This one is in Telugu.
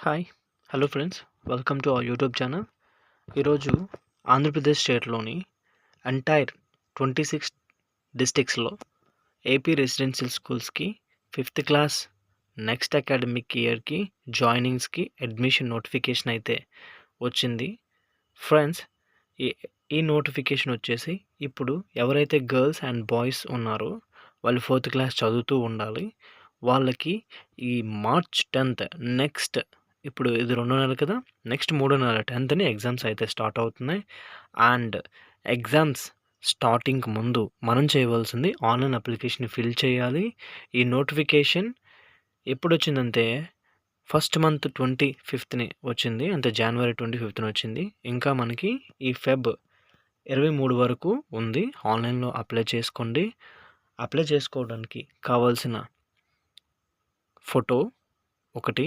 Hi hello friends, welcome to our YouTube channel. ఈరోజు ఆంధ్రప్రదేశ్ స్టేట్లోని ఎంటైర్ 26 డిస్టిక్స్లో ఏపీ రెసిడెన్షియల్ స్కూల్స్కి 5th క్లాస్ నెక్స్ట్ అకాడమిక్ ఇయర్కి జాయినింగ్స్కి అడ్మిషన్ నోటిఫికేషన్ అయితే వచ్చింది. ఫ్రెండ్స్, ఈ ఈ నోటిఫికేషన్ వచ్చేసి ఇప్పుడు ఎవరైతే గర్ల్స్ అండ్ బాయ్స్ ఉన్నారో వాళ్ళు 4th క్లాస్ చదువుతూ ఉండాలి. వాళ్ళకి ఈ మార్చ్ 10th నెక్స్ట్, ఇప్పుడు ఇది 2 నెలలు కదా, నెక్స్ట్ 3 నెలల 10th ఎగ్జామ్స్ అయితే స్టార్ట్ అవుతున్నాయి. అండ్ ఎగ్జామ్స్ స్టార్టింగ్కి ముందు మనం చేయవలసింది ఆన్లైన్ అప్లికేషన్ ఫిల్ చేయాలి. ఈ నోటిఫికేషన్ ఎప్పుడు వచ్చిందంటే ఫస్ట్ మంత్ 25th వచ్చింది, అంటే జనవరి 25th వచ్చింది. ఇంకా మనకి ఈ ఫెబ్ 23 వరకు ఉంది. ఆన్లైన్లో అప్లై చేసుకోండి. అప్లై చేసుకోవడానికి కావాల్సిన ఫోటో ఒకటి,